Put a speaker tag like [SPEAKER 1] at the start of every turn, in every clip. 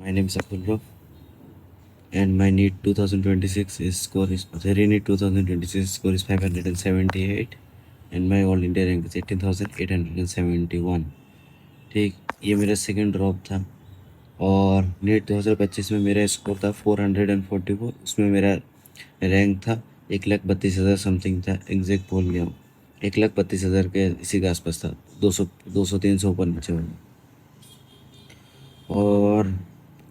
[SPEAKER 1] My name is Apurva, and my NEET 2026 is score is sorry NEET 2026 score is 578, and my all India rank is 18,871। ठीक, ये मेरा second drop था। और NEET 2025 में मेरा score था 444, उसमें मेरा रैंक था 1,32,000 समथिंग था, एग्जैक्ट भूल गया हूँ। 1,32,000 के इसी के आसपास था, 200 300 ऊपर नीचे होगा। और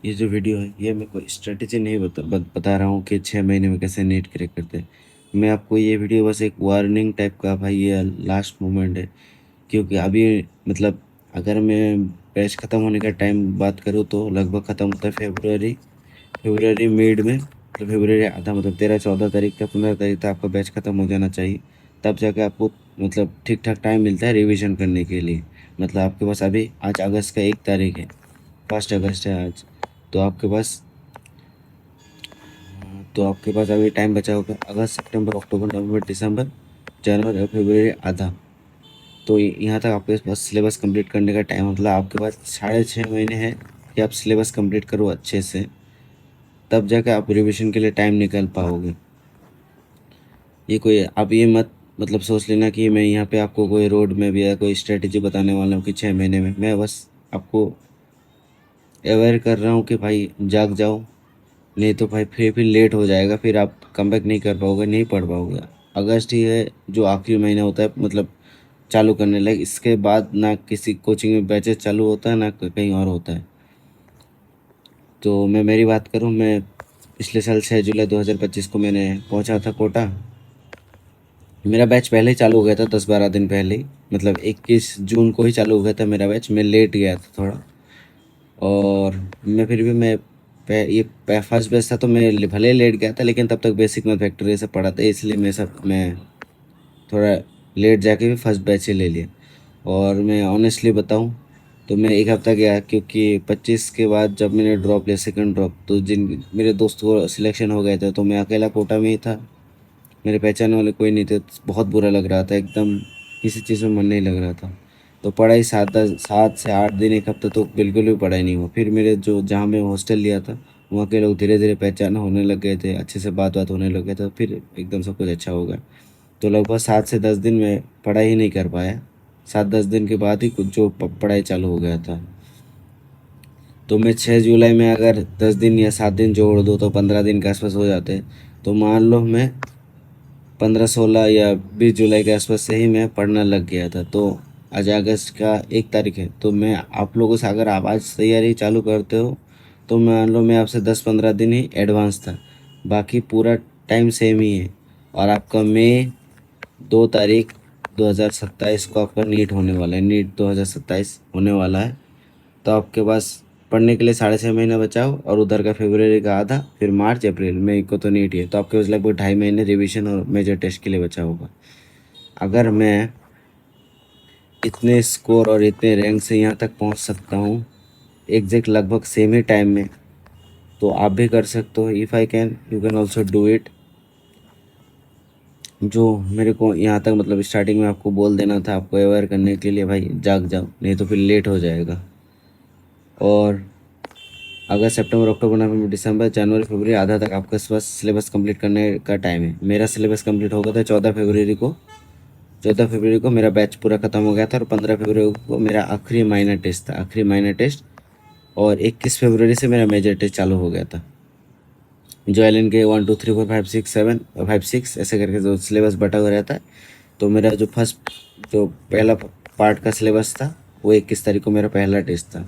[SPEAKER 1] ये जो वीडियो है ये मैं कोई स्ट्रेटेजी नहीं बता रहा हूँ कि 6 महीने में कैसे नीट क्रैक करते हैं। मैं आपको ये वीडियो बस एक वार्निंग टाइप का, भाई ये लास्ट मोमेंट है। क्योंकि अभी मतलब अगर मैं बैच ख़त्म होने का टाइम बात करूँ तो लगभग ख़त्म होता है फेबररी मिड में, तो फेबररी आधा, मतलब 13 14 तारीख तक 15 तारीख तक आपका बैच ख़त्म हो जाना चाहिए। तब जाके आपको मतलब ठीक ठाक टाइम मिलता है रिवीजन करने के लिए। मतलब आपके पास अभी आज अगस्त का 1 तारीख है, 1 अगस्त है आज। तो आपके पास आपके पास अभी टाइम बचा होगा अगस्त सितंबर अक्टूबर नवंबर दिसंबर जनवरी और फरवरी आधा। तो यहाँ तक आपके पास सिलेबस कंप्लीट करने का टाइम, मतलब आपके पास 6.5 महीने हैं कि आप सिलेबस कंप्लीट करो अच्छे से, तब जाकर आप रिवीजन के लिए टाइम निकाल पाओगे। ये कोई आप ये मत मतलब सोच लेना कि मैं यहाँ पे आपको कोई रोड में भी या कोई स्ट्रेटेजी बताने वाला हूँ कि 6 महीने में। मैं बस आपको अवेयर कर रहा हूँ कि भाई जाग जाओ, नहीं तो भाई फिर लेट हो जाएगा, फिर आप कम बैक नहीं कर पाओगे, नहीं पढ़ पाओगे। अगस्त ही है जो आखिरी महीना होता है मतलब चालू करने लायक, इसके बाद ना किसी कोचिंग में बैचेस चालू होता है ना कहीं और होता है। तो मैं मेरी बात करूँ, मैं पिछले साल 6 जुलाई 2025 को मैंने पहुँचा था कोटा। मेरा बैच पहले ही चालू हो गया था, 10 12 दिन पहले ही, मतलब 21 जून को ही चालू हो गया था मेरा बैच। मैं लेट गया था थोड़ा, और मैं फिर भी मैं फर्स्ट बैच था तो मैं भले लेट गया था, लेकिन तब तक बेसिक मैथ फैक्टोरियल से पढ़ा था, इसलिए मैं थोड़ा लेट जाके भी फर्स्ट बैच ही ले लिया। और मैं ऑनेस्टली बताऊं तो मैं 1 हफ्ता गया, क्योंकि 25 के बाद जब मैंने ड्रॉप लिया सेकंड ड्रॉप, तो जिन मेरे दोस्त को सिलेक्शन हो गया था तो मैं अकेला कोटा में ही था, मेरे पहचान वाले कोई नहीं थे। बहुत बुरा लग रहा था एकदम, किसी चीज़ में मन नहीं लग रहा था। तो पढ़ाई 7 से 8 दिन 1 हफ्ता तो बिल्कुल भी पढ़ाई नहीं हुआ। फिर मेरे जो जहाँ मैं हॉस्टल लिया था वहाँ के लोग धीरे धीरे पहचान होने लग गए थे, अच्छे से बात बात होने लग गया था, फिर एकदम सब कुछ अच्छा हो गया। तो लगभग 7 से 10 दिन में पढ़ाई ही नहीं कर पाया। 7 10 दिन के बाद ही कुछ जो पढ़ाई चालू हो गया था। तो मैं 6 जुलाई में अगर 10 दिन या 7 दिन जोड़ दूँ तो 15 दिन के आसपास हो जाते। तो मान लो मैं 15 16 या 20 जुलाई के आसपास से ही मैं पढ़ना लग गया था। तो आज अगस्त का 1 तारीख है, तो मैं आप लोगों से अगर आप आज तैयारी चालू करते हो तो मान लो मैं आपसे 10 15 दिन ही एडवांस था, बाकी पूरा टाइम सेम ही है। और आपका मई 2 तारीख 2027 को आपका नीट होने वाला है, नीट 2027 होने वाला है। तो आपके पास पढ़ने के लिए 6.5 महीना बचाओ, और उधर का फरवरी का आधा, फिर मार्च अप्रैल मई को तो नीट ही है, तो आपके पास लगभग 2.5 महीने रिवीजन और मेजर टेस्ट के लिए बचा होगा। अगर मैं इतने स्कोर और इतने रैंक से यहाँ तक पहुँच सकता हूँ एग्जैक्ट लगभग सेम ही टाइम में, तो आप भी कर सकते हो। If I can you can also do it. जो मेरे को यहाँ तक मतलब स्टार्टिंग में आपको बोल देना था, आपको अवेयर करने के लिए, भाई जाग जाओ, नहीं तो फिर लेट हो जाएगा। और अगस्त सितंबर अक्टूबर नवंबर दिसंबर जनवरी फरवरी आधा तक आपके पास सिलेबस कंप्लीट करने का टाइम है। मेरा सिलेबस कंप्लीट हो गया था 14 फरवरी को। 14 फरवरी को मेरा बैच पूरा खत्म हो गया था, और 15 फरवरी को मेरा आखिरी माइनर टेस्ट था, आखिरी माइनर टेस्ट। और 21 फरवरी से मेरा मेजर टेस्ट चालू हो गया था। जो एल एन के 1 2 3 4 5 6 7 5 6 ऐसे करके जो सिलेबस बटा हुआ रहता है। तो मेरा जो पहला पार्ट का सिलेबस था वो 21 तारीख को मेरा पहला टेस्ट था।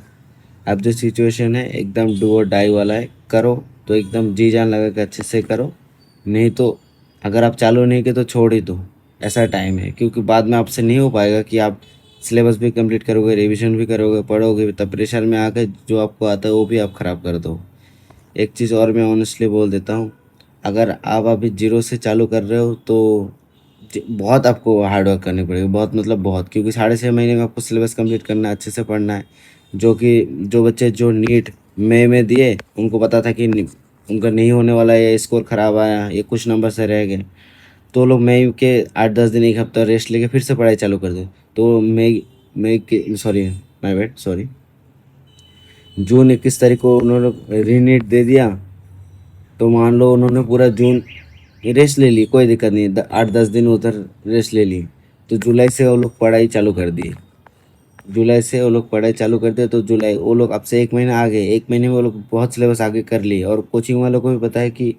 [SPEAKER 1] अब जो सिचुएशन है एकदम डू और डाई वाला है, करो तो एकदम जी जान लगा के अच्छे से करो, नहीं तो अगर आप चालू नहीं किए तो छोड़ ही दो। ऐसा टाइम है, क्योंकि बाद में आपसे नहीं हो पाएगा कि आप सिलेबस भी कंप्लीट करोगे, रिवीजन भी करोगे, पढ़ोगे, तब प्रेशर में आके जो आपको आता है वो भी आप ख़राब कर दो। एक चीज़ और मैं ऑनेस्टली बोल देता हूँ, अगर आप अभी जीरो से चालू कर रहे हो तो बहुत आपको हार्ड वर्क करनी पड़ेगी, बहुत मतलब बहुत, क्योंकि 6.5 महीने में आपको सिलेबस कंप्लीट करना है, अच्छे से पढ़ना है। जो बच्चे जो नीट मई में दिए उनको पता था कि उनका नहीं होने वाला है, स्कोर ख़राब आया, ये कुछ नंबर से रह गए, तो लोग मई के 8 10 दिन 1 हफ्ता रेस्ट लेके फिर से पढ़ाई चालू कर दे। तो मई मई के सॉरी माय बैड सॉरी जून 21 तारीख को उन्होंने रीनीट दे दिया, तो मान लो उन्होंने पूरा जून रेस्ट ले ली, कोई दिक्कत नहीं, 8-10 दिन उधर रेस्ट ले ली, तो जुलाई से वो लोग पढ़ाई चालू कर दिए। जुलाई से वो लोग पढ़ाई चालू कर दिए, तो जुलाई वो लोग अब से 1 महीना आगे, 1 महीने में वो लोग बहुत सिलेबस आगे कर लिए। और कोचिंग वालों को भी पता है कि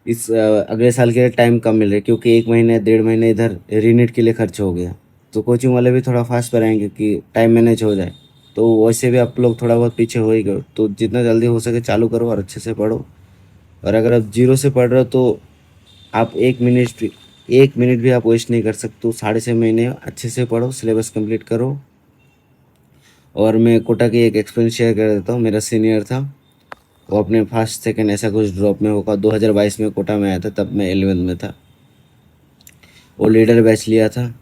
[SPEAKER 1] इस अगले साल के लिए टाइम कम मिल रहा है, क्योंकि 1 महीने 1.5 महीने इधर रीनीट के लिए खर्च हो गया, तो कोचिंग वाले भी थोड़ा फास्ट कराएंगे कि टाइम मैनेज हो जाए। तो वैसे भी आप लोग थोड़ा बहुत पीछे हो ही गए, तो जितना जल्दी हो सके चालू करो और अच्छे से पढ़ो। और अगर आप जीरो से पढ़ रहे हो तो आप 1 मिनट भी आप वेस्ट नहीं कर सकते हो। 6.5 महीने अच्छे से पढ़ो, सिलेबस कंप्लीट करो। और मैं कोटा की एक एक्सपीरियंस शेयर कर देता हूँ। मेरा सीनियर था, वो अपने फर्स्ट सेकंड ऐसा कुछ ड्रॉप में होगा, 2022 में कोटा में आया था, तब मैं 11th में था। वो लीडर बैच लिया था,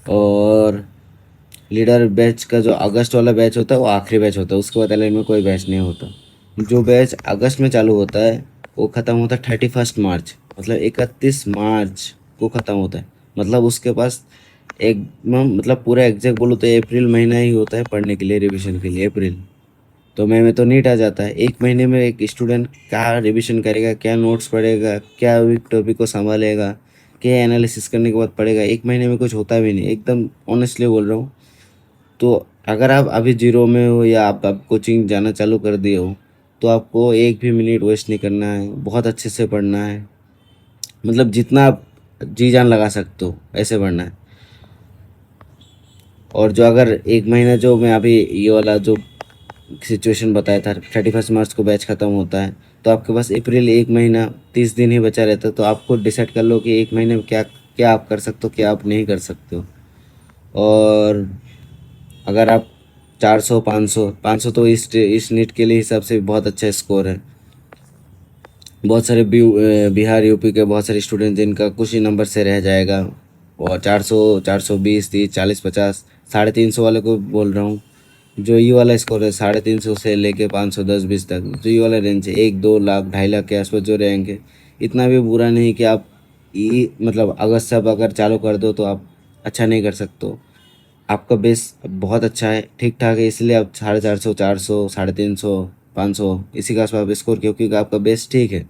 [SPEAKER 1] और लीडर बैच का जो अगस्त वाला बैच होता है वो आखिरी बैच होता है, उसके बाद एल में कोई बैच नहीं होता। जो बैच अगस्त में चालू होता है वो ख़त्म होता है 31 मार्च, मतलब 31 मार्च को ख़त्म होता है। मतलब उसके पास एक मतलब पूरा एग्जैक्ट बोलो तो अप्रैल महीना ही होता है पढ़ने के लिए, रिविजन के लिए अप्रैल। तो मैं तो नीट आ जाता है। 1 महीने में एक स्टूडेंट क्या रिविजन करेगा, क्या नोट्स पढ़ेगा, क्या टॉपिक को संभालेगा, क्या एनालिसिस करने के बाद पढ़ेगा, 1 महीने में कुछ होता भी नहीं, एकदम ऑनेस्टली बोल रहा हूँ। तो अगर आप अभी जीरो में हो या आप कोचिंग जाना चालू कर दिए हो, तो आपको एक भी मिनट वेस्ट नहीं करना है, बहुत अच्छे से पढ़ना है। मतलब जितना आप जी जान लगा सकते हो ऐसे पढ़ना है। और जो अगर 1 महीना जो मैं अभी ये वाला जो सिचुएशन बताया था, 31 मार्च को बैच ख़त्म होता है, तो आपके पास अप्रैल 1 महीना 30 दिन ही बचा रहता है। तो आपको डिसाइड कर लो कि 1 महीने में क्या क्या आप कर सकते हो, क्या आप नहीं कर सकते हो। और अगर आप 400 500 तो इस नीट के लिए हिसाब से बहुत अच्छा स्कोर है। बहुत सारे बिहार यूपी के बहुत सारे स्टूडेंट जिनका कुछ ही नंबर से रह जाएगा, और 400 420 30 40 50 350 वाले को बोल रहा हूँ। जो ये वाला स्कोर है 350 से लेके 510 20 तक, जो ये वाला रेंज है 1-2 लाख 2.5 लाख के आसपास जो रहेंगे, इतना भी बुरा नहीं कि आप ये मतलब अगस्त से अब अगर चालू कर दो तो आप अच्छा नहीं कर सकते हो। आपका बेस बहुत अच्छा है, ठीक ठाक है, इसलिए आप 450 400 350 500 इसी के आसपास स्कोर, क्योंकि आपका बेस ठीक है,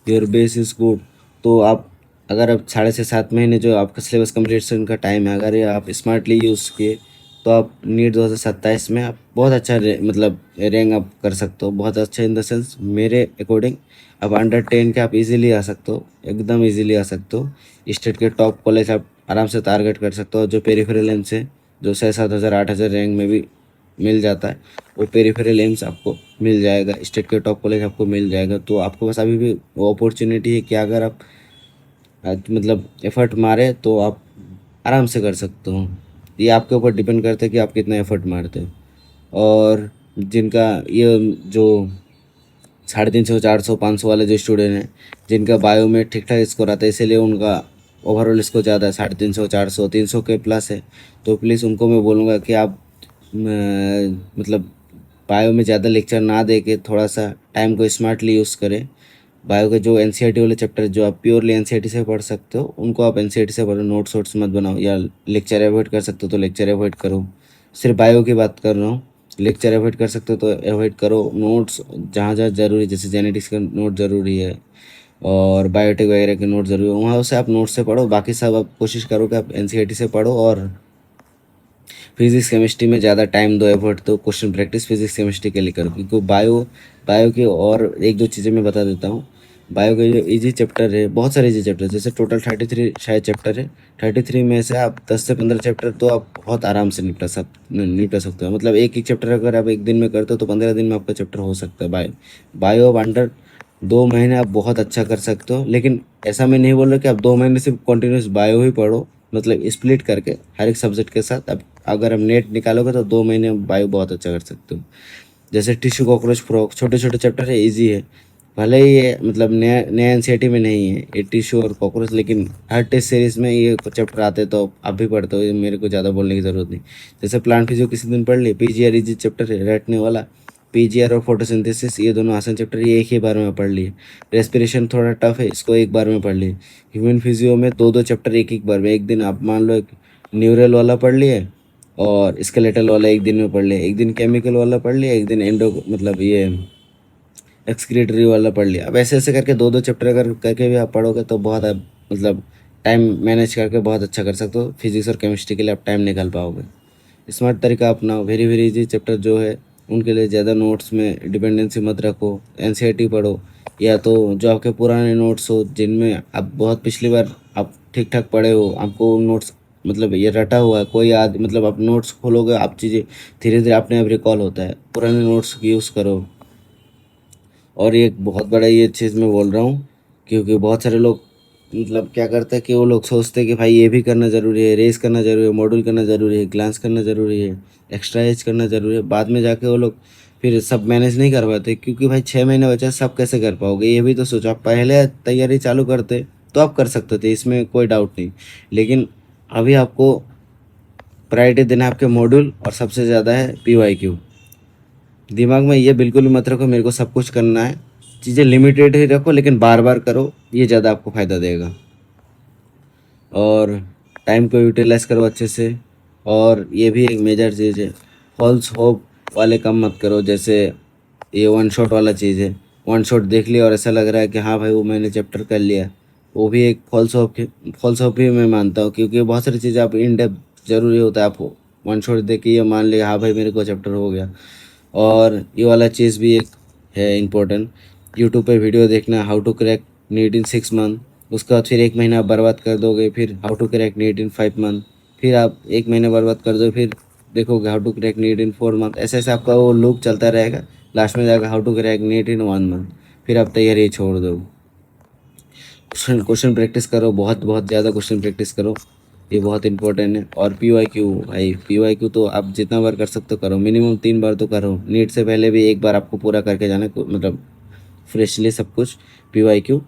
[SPEAKER 1] योर बेस इज़ गुड। तो आप अगर आप 6.5 से 7 महीने जो आपका सिलेबस कम्प्लीशन का टाइम है, अगर ये आप स्मार्टली यूज़ किए, तो आप नीट 2027 में आप बहुत अच्छा मतलब रैंक आप कर सकते हो, बहुत अच्छा इन द सेंस मेरे अकॉर्डिंग। आप अंडर 10 के आप इजीली आ सकते हो, एकदम इजीली आ सकते हो। स्टेट के टॉप कॉलेज आप आराम से टारगेट कर सकते हो। जो पेरिफेरल एम्स है, जो 6-7 हज़ार 8 हज़ार रैंक में भी मिल जाता है, वो पेरिफेरल एम्स आपको मिल जाएगा, स्टेट के टॉप कॉलेज आपको मिल जाएगा। तो आपके पास अभी भी वो अपॉर्चुनिटी है कि अगर आप मतलब एफर्ट मारे तो आप आराम से कर सकते हो। ये आपके ऊपर डिपेंड करता है कि आप कितना एफर्ट मारते हो। और जिनका ये जो 350 400 500 वाले जो स्टूडेंट हैं, जिनका बायो में ठीक ठाक स्कोर आता है, इसीलिए उनका ओवरऑल स्कोर ज़्यादा है, 350 400 300 के प्लस है, तो प्लीज़ उनको मैं बोलूँगा कि आप मतलब बायो में ज़्यादा लेक्चर ना दे के थोड़ा सा टाइम को स्मार्टली यूज़ करें। बायो के जो एनसीईआरटी वाले चैप्टर जो आप प्योरली एनसीईआरटी से पढ़ सकते हो, उनको आप एनसीईआरटी से पढ़ो, नोट्स वोट्स मत बनाओ, या लेक्चर अवॉइड कर सकते हो तो लेक्चर अवॉइड करो। सिर्फ बायो की बात कर रहा हूँ, लेक्चर अवॉइड कर सकते हो तो अवॉइड करो। नोट्स जहाँ जहाँ ज़रूरी, जैसे जेनेटिक्स का नोट ज़रूरी है और बायोटेक वगैरह के नोट ज़रूरी है, वहाँ से आप नोट से पढ़ो। बाकी सब आप कोशिश करो कि आप एनसीईआरटी से पढ़ो। और फिजिक्स केमिस्ट्री में ज़्यादा टाइम दो, एफर्ट दो, क्वेश्चन प्रैक्टिस फिजिक्स केमिस्ट्री के लिए करो, क्योंकि बायो बायो की और एक दो चीज़ें मैं बता देता हूँ। बायो के जो इजी चैप्टर है, बहुत सारे इजी चैप्टर, जैसे टोटल 33 शायद चैप्टर है, 33 में से आप 10 से 15 चैप्टर तो आप बहुत आराम से निपटा सकते हो। मतलब एक एक चैप्टर अगर आप एक दिन में करते हो तो 15 दिन में आपका चैप्टर हो सकता है। बायो अब अंडर 2 महीने आप बहुत अच्छा कर सकते हो। लेकिन ऐसा मैं नहीं बोल रहा कि आप 2 महीने सिर्फ कंटिन्यूस बायो ही पढ़ो, मतलब स्प्लिट करके हर एक सब्जेक्ट के साथ। अब अगर हम नेट निकालोगे तो 2 महीने में बायो बहुत अच्छा कर सकते हो। जैसे टिश्यू कॉकरोच फ्रॉग, छोटे छोटे चैप्टर है, इजी है, भले ही ये मतलब नया नया एनसीईआरटी में नहीं है ये टिश्यू और कॉकरोच, लेकिन हर टेस्ट सीरीज में ये चैप्टर आते हैं, तो आप भी पढ़ते हो, ये मेरे को ज़्यादा बोलने की ज़रूरत नहीं। जैसे प्लांट फिजियो किसी दिन पढ़ लिए, पीजीआर इजी चैप्टर है रटने वाला, पीजीआर और फोटोसिंथेसिस ये दोनों आसान चैप्टर, ये एक ही बार में पढ़ लिए। रेस्पिरेशन थोड़ा टफ है, इसको एक बार में पढ़ लिए। ह्यूमन फिजियो में दो दो चैप्टर एक एक बार में, एक दिन आप मान लो एक न्यूरल वाला पढ़ लिए, और स्केलेटल वाला एक दिन में पढ़ लिया, एक दिन केमिकल वाला पढ़ लिया, एक दिन एंडो मतलब ये एक्सक्रीटरी वाला पढ़ लिया। अब ऐसे ऐसे करके दो दो चैप्टर अगर करके भी आप पढ़ोगे तो बहुत आप मतलब टाइम मैनेज करके बहुत अच्छा कर सकते हो। फिजिक्स और केमिस्ट्री के लिए आप टाइम निकाल पाओगे। स्मार्ट तरीका अपनाओ, वेरी वेरी इजी चैप्टर जो है उनके लिए ज़्यादा नोट्स में डिपेंडेंसी मत रखो, एनसीईआरटी पढ़ो, या तो जो आपके पुराने नोट्स हो जिनमें आप बहुत पिछली बार आप ठीक ठाक पढ़े हो, आपको नोट्स मतलब ये रटा हुआ है, कोई याद मतलब आप नोट्स खोलोगे आप चीज़ें धीरे धीरे अपने आप रिकॉल होता है, पुराने नोट्स यूज़ करो। और ये एक बहुत बड़ा ये चीज़ मैं बोल रहा हूँ क्योंकि बहुत सारे लोग मतलब क्या करते हैं कि वो लोग सोचते हैं कि भाई ये भी करना ज़रूरी है, रेस करना ज़रूरी है, मॉड्यूल करना ज़रूरी है, ग्लांस करना ज़रूरी है, एक्स्ट्रा एज करना ज़रूरी है। बाद में जाके वो लोग फिर सब मैनेज नहीं कर पाते क्योंकि भाई 6 महीने बचा, सब कैसे कर पाओगे ये भी तो सोचो। आप पहले तैयारी चालू करते तो आप कर सकते थे, इसमें कोई डाउट नहीं। लेकिन अभी आपको प्रायोरिटी देना है आपके मॉड्यूल और सबसे ज़्यादा है PYQ। दिमाग में ये बिल्कुल भी मत रखो मेरे को सब कुछ करना है, चीज़ें लिमिटेड ही रखो लेकिन बार बार करो, ये ज़्यादा आपको फ़ायदा देगा। और टाइम को यूटिलाइज करो अच्छे से। और ये भी एक मेजर चीज़ है, फॉल्स होप वाले काम मत करो। जैसे ये वन शॉट वाला चीज़ है, वन शॉट देख लिया और ऐसा लग रहा है कि हाँ भाई वो मैंने चैप्टर कर लिया, वो भी एक फॉल्स होप ही मैं मानता हूँ क्योंकि बहुत सारी चीज़ें आप इन डेप्थ ज़रूरी होता है आपको वन शॉट देख के ये मान लिया हाँ भाई मेरे को चैप्टर हो गया। और ये वाला चीज़ भी एक है इम्पोर्टेंट, यूट्यूब पे वीडियो देखना how to crack NEET in 6 month, उसके बाद फिर 1 महीना आप बर्बाद कर दोगे, फिर how to crack NEET in 5 month, फिर आप 1 महीना बर्बाद कर दो, फिर देखोगे how to crack NEET in 4 month, ऐसे ऐसे आपका वो लूप चलता रहेगा। लास्ट में जाकर how to crack NEET in 1 month, फिर आप तैयारी छोड़ दो। क्वेश्चन क्वेश्चन प्रैक्टिस करो, बहुत बहुत ज़्यादा क्वेश्चन प्रैक्टिस करो, ये बहुत इंपॉर्टेंट है। और PYQ भाई, PYQ तो आप जितना बार कर सकते हो करो, मिनिमम 3 बार तो करो। नीट से पहले भी एक बार आपको पूरा करके जाना है, मतलब फ्रेशली सब कुछ PYQ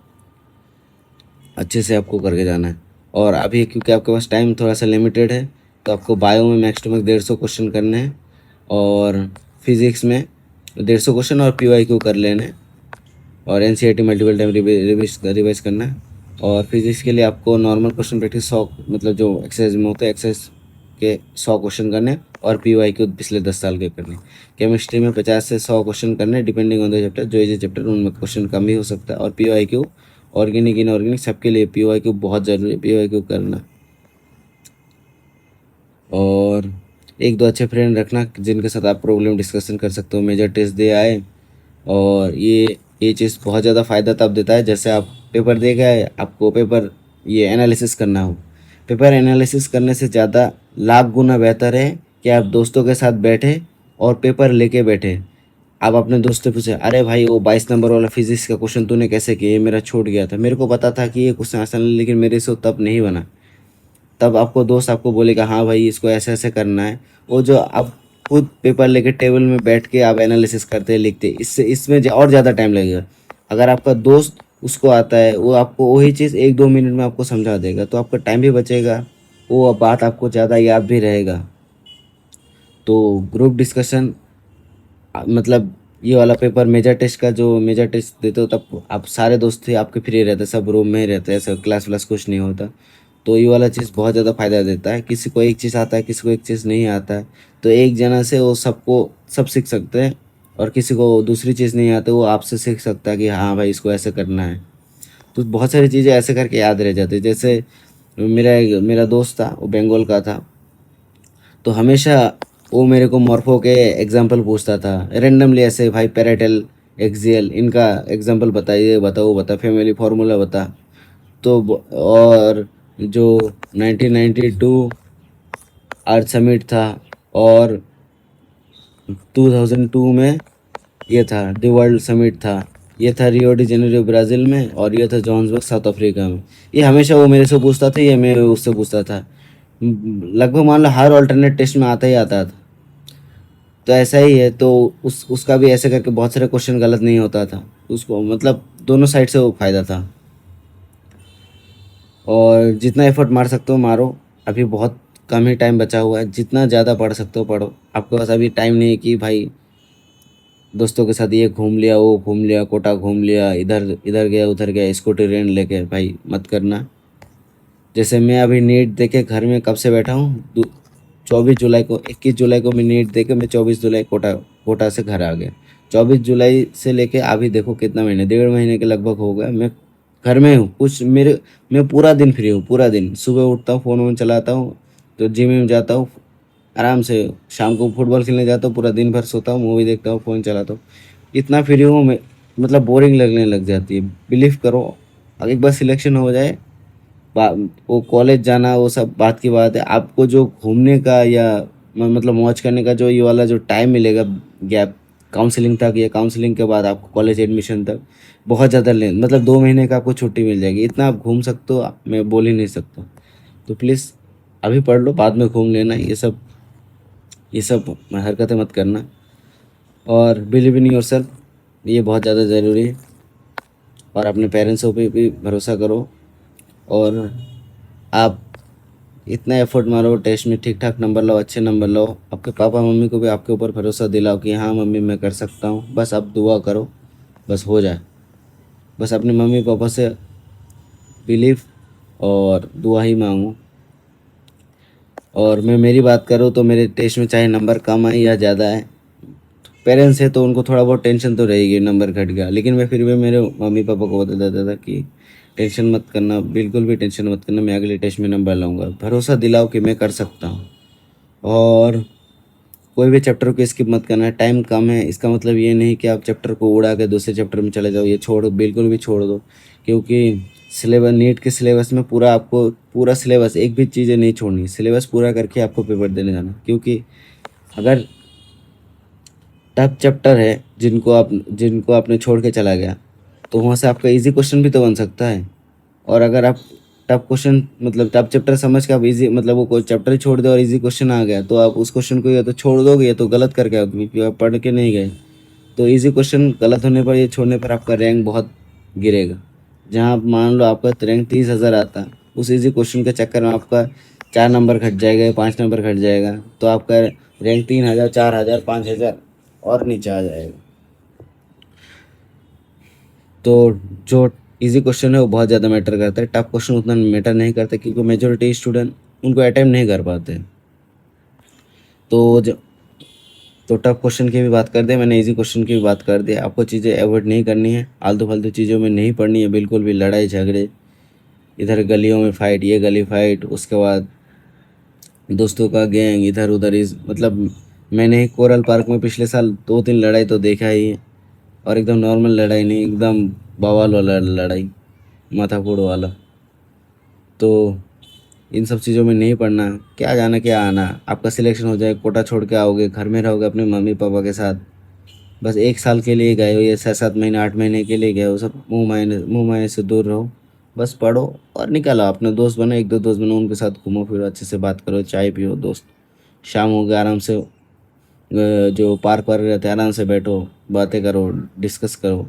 [SPEAKER 1] अच्छे से आपको करके जाना है। और अभी क्योंकि आपके पास टाइम थोड़ा सा लिमिटेड है तो आपको बायो में मैक्स टू मैक्स 150 क्वेश्चन करने हैं, और फिज़िक्स में 150 क्वेश्चन और PYQ कर लेने हैं, और NCERT मल्टीपल टाइम रिवाइज करना है। और फिजिक्स के लिए आपको नॉर्मल क्वेश्चन प्रैक्टिस 100 मतलब जो एक्सरसाइज में होते हैं एक्सरसाइज के 100 क्वेश्चन करने, और PYQ पिछले 10 साल के करने। केमिस्ट्री में 50 से 100 क्वेश्चन करने डिपेंडिंग ऑन द चैप्टर, जो इजी चैप्टर उनमें क्वेश्चन कम भी हो सकता है। और PYQ ऑर्गेनिक इनऑर्गेनिक सबके लिए PYQ बहुत ज़रूरी है, PYQ करना। और एक दो अच्छे फ्रेंड रखना जिनके साथ आप प्रॉब्लम डिस्कशन कर सकते हो, मेजर टेस्ट दे आए। और ये चीज़ बहुत ज़्यादा फ़ायदा तब देता है जैसे आप पेपर दे गए, आपको पेपर ये एनालिसिस करना हो। पेपर एनालिसिस करने से ज़्यादा लाख गुना बेहतर है कि आप दोस्तों के साथ बैठे और पेपर लेके बैठे। आप अपने दोस्त से पूछे, अरे भाई वो 22 नंबर वाला फिजिक्स का क्वेश्चन तूने कैसे किया, ये मेरा छूट गया था, मेरे को पता था कि ये क्वेश्चन आसान है लेकिन मेरे से तब नहीं बना। तब आपको दोस्त आपको बोलेगा हाँ भाई इसको ऐसे ऐसे करना है। वो जो आप खुद पेपर लेके टेबल में बैठ के आप एनालिसिस करते हैं लिखते हैं, इससे इसमें और ज़्यादा टाइम लगेगा। अगर आपका दोस्त उसको आता है वो आपको वही चीज़ 1-2 मिनट में आपको समझा देगा तो आपका टाइम भी बचेगा, वो बात आपको ज़्यादा याद भी रहेगा। तो ग्रुप डिस्कशन मतलब ये वाला पेपर मेजर टेस्ट का जो मेजर टेस्ट देते हो तब आप सारे दोस्त थे आपके फ्री रहते, सब रूम में ही रहते हैं, सब क्लास व्लास कुछ नहीं होता। तो ये वाला चीज़ बहुत ज़्यादा फ़ायदा देता है। किसी को एक चीज़ आता है, किसी को एक चीज़ नहीं आता है, तो एक जना से वो सबको सब सीख सकते हैं। और किसी को दूसरी चीज़ नहीं आती वो आपसे सीख सकता है कि हाँ भाई इसको ऐसे करना है। तो बहुत सारी चीज़ें ऐसे करके याद रह जाती है। जैसे मेरा दोस्त था वो बंगाल का था, तो हमेशा वो मेरे को मॉर्फो के एग्जाम्पल पूछता था रेंडमली ऐसे, भाई पैरेटल एक्सियल इनका एग्जाम्पल बताइए, बताओ बता, फैमिली फार्मूला बता। तो और जो 1992 अर्थ समिट था, और 2002 में ये था द वर्ल्ड समिट था, ये था रियो डी जेनेरियो ब्राज़ील में, और ये था जोहान्सबर्ग साउथ अफ्रीका में। ये हमेशा वो मेरे से पूछता था, ये मैं उससे पूछता था। लगभग मान लो हर ऑल्टरनेट टेस्ट में आता ही आता था। तो ऐसा ही है, तो उसका भी ऐसे करके बहुत सारे क्वेश्चन गलत नहीं होता था उसको, मतलब दोनों साइड से वो फायदा था। और जितना एफर्ट मार सकते हो मारो, अभी बहुत कम ही टाइम बचा हुआ है, जितना ज़्यादा पढ़ सकते हो पढ़ो। आपके पास अभी टाइम नहीं है कि भाई दोस्तों के साथ ये घूम लिया वो घूम लिया, कोटा घूम लिया, इधर इधर गया उधर गया, स्कूटी रेंट लेके, भाई मत करना। जैसे मैं अभी नीट देके घर में कब से बैठा हूँ, 24 जुलाई को 21 जुलाई को मैं नीट दे के मैं 24 जुलाई कोटा से घर आ गया। 24 जुलाई से लेके अभी देखो कितना महीने, 1.5 महीने के लगभग हो गया मैं घर में हूँ। कुछ मेरे मैं पूरा दिन फ्री हूँ, पूरा दिन सुबह उठता हूँ, फ़ोन वोन चलाता हूँ, तो जिम में जाता हूँ आराम से, शाम को फुटबॉल खेलने जाता हूँ, पूरा दिन भर सोता हूँ, मूवी देखता हूँ, फ़ोन चलाता हूँ। इतना फ्री हूँ मैं, मतलब बोरिंग लगने लग जाती है। बिलीव करो, अगर एक बार सिलेक्शन हो जाए, वो कॉलेज जाना वो सब बात की बात है। आपको जो घूमने का या मतलब मौज करने का जो ये वाला जो टाइम मिलेगा, गैप काउंसलिंग तक या काउंसलिंग के बाद आपको कॉलेज एडमिशन तक, बहुत ज़्यादा ले मतलब 2 महीने का आपको छुट्टी मिल जाएगी। इतना आप घूम सकते हो, मैं बोल ही नहीं सकता। तो प्लीज़ अभी पढ़ लो, बाद में घूम लेना। ये सब हरकतें मत करना, और बिलीव इन योरसेल्फ, ये बहुत ज़्यादा ज़रूरी है। और अपने पेरेंट्सों पे भी भरोसा करो, और आप इतना एफर्ट मारो, टेस्ट में ठीक ठाक नंबर लाओ, अच्छे नंबर लाओ। आपके पापा मम्मी को भी आपके ऊपर भरोसा दिलाओ कि हाँ मम्मी मैं कर सकता हूँ, बस आप दुआ करो, बस हो जाए। बस अपने मम्मी पापा से बिलीव और दुआ ही मांगो। और मैं मेरी बात करूँ तो मेरे टेस्ट में चाहे नंबर कम आए या ज़्यादा है, पेरेंट्स है तो उनको थोड़ा बहुत टेंशन तो रहेगी, नंबर घट गया, लेकिन मैं फिर भी मेरे मम्मी पापा को बता देता था कि टेंशन मत करना, बिल्कुल भी टेंशन मत करना, मैं अगले टेस्ट में नंबर लाऊंगा। भरोसा दिलाओ कि मैं कर सकता हूँ। और कोई भी चैप्टर को स्किप मत करना। टाइम कम है, इसका मतलब ये नहीं कि आप चैप्टर को उड़ा के दूसरे चैप्टर में चले जाओ, ये छोड़, बिल्कुल भी छोड़ दो। क्योंकि सिलेबस, नीट के सिलेबस में पूरा आपको पूरा सिलेबस, एक भी चीज़ें नहीं छोड़नी, सिलेबस पूरा करके आपको पेपर देने जाना। क्योंकि अगर टफ चैप्टर है जिनको आपने छोड़ के चला गया, तो वहाँ से आपका इजी क्वेश्चन भी तो बन सकता है। और अगर आप टफ क्वेश्चन मतलब टफ चैप्टर समझ के आप इजी मतलब वो कोई चैप्टर ही छोड़ दे और इजी क्वेश्चन आ गया, तो आप उस क्वेश्चन को या तो छोड़ दोगे या तो गलत करके आओगे, क्योंकि आप पढ़ के नहीं गए। तो इजी क्वेश्चन गलत होने पर या छोड़ने पर आपका रैंक बहुत गिरेगा। जहाँ आप मान लो आपका रैंक 30,000 आता, उस इजी क्वेश्चन के चक्कर में आपका 4 नंबर घट जाएगा या 5 नंबर घट जाएगा, तो आपका रैंक 3,000, 4,000, 5,000 और नीचे आ जाएगा। तो जो इजी क्वेश्चन है वो बहुत ज़्यादा मैटर करता है, टफ क्वेश्चन उतना मैटर नहीं करता, क्योंकि मेजोरिटी स्टूडेंट उनको अटेम्प्ट नहीं कर पाते। तो तो टफ क्वेश्चन की भी बात कर दे, मैंने इजी क्वेश्चन की भी बात कर दी। आपको चीज़ें अवॉइड नहीं करनी है, आलतू फालतू चीज़ों में नहीं पढ़नी है बिल्कुल भी। लड़ाई झगड़े, इधर गलियों में फाइट, ये गली फाइट, उसके बाद दोस्तों का गैंग इधर उधर, इस मतलब मैंने कोरल पार्क में पिछले साल 2-3 लड़ाई तो देखा ही है। और एकदम नॉर्मल लड़ाई नहीं, एकदम बवाल वाला लड़ाई, माथाफोड़ वाला। तो इन सब चीज़ों में नहीं पढ़ना। क्या जाना क्या आना, आपका सिलेक्शन हो जाए, कोटा छोड़ के आओगे, घर में रहोगे अपने मम्मी पापा के साथ, बस 1 साल के लिए गए हो या 6-7 महीने 8 महीने के लिए गए हो, सब मुँह मायने से दूर रहो, बस पढ़ो और निकलो। अपने दोस्त बनो, 1-2 दोस्त बनो, उनके साथ घूमो फिरो, अच्छे से बात करो, चाय पियो दोस्त। शाम हो गया, आराम से जो पार्क वार्क रहते हैं आराम से बैठो, बातें करो, डिस्कस करो।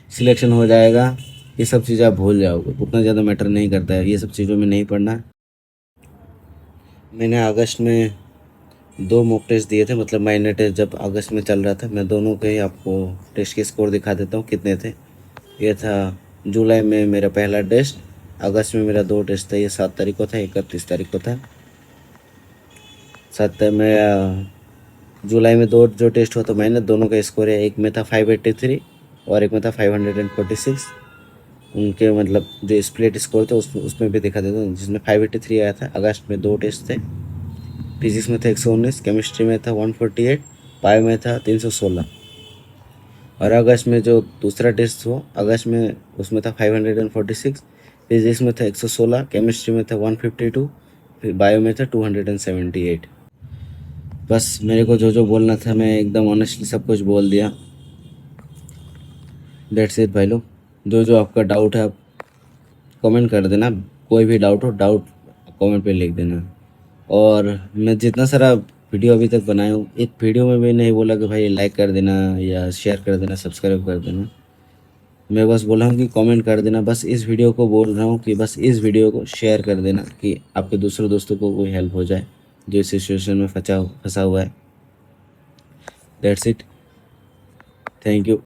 [SPEAKER 1] सिलेक्शन हो जाएगा, ये सब चीज़ें आप भूल जाओगे, उतना ज़्यादा मैटर नहीं करता है, ये सब चीज़ों में नहीं पढ़ना। मैंने अगस्त में 2 मॉक टेस्ट दिए थे, मतलब माइनर टेस्ट जब अगस्त में चल रहा था। मैं दोनों के ही आपको टेस्ट के स्कोर दिखा देता हूँ कितने थे। ये था जुलाई में मेरा पहला टेस्ट, अगस्त में मेरा 2 टेस्ट था। ये 7 तारीख को था, 31 तारीख को था। जुलाई में दो जो टेस्ट हुआ तो मैंने दोनों का स्कोर है, एक में था 583 और एक में था 546। उनके मतलब जो स्प्लिट स्कोर थे उसमें भी दिखा देता हूँ। जिसमें 583 आया था। अगस्त में 2 टेस्ट थे, फिजिक्स में था 119, केमिस्ट्री में था 148, बायो में था 316। और अगस्त में जो दूसरा टेस्ट हुआ अगस्त में, उसमें था 546, फिजिक्स में था 116, केमिस्ट्री में था 152, फिर बायो में था 278। बस मेरे को जो जो बोलना था मैं एकदम ऑनेस्टली सब कुछ बोल दिया। डेट्स इट भाई लोग। जो जो आपका डाउट है आप कमेंट कर देना, कोई भी डाउट हो, डाउट कमेंट पे लिख देना। और मैं जितना सारा वीडियो अभी तक बनाया हूँ, एक वीडियो में भी नहीं बोला कि भाई लाइक कर देना या शेयर कर देना, सब्सक्राइब कर देना। मैं बस बोला हूँ कि कमेंट कर देना। बस इस वीडियो को बोल रहा हूँ कि बस इस वीडियो को शेयर कर देना कि आपके दूसरे दोस्तों को कोई हेल्प हो जाए जो इस सिचुएशन में फंसा हुआ है। That's it, thank you.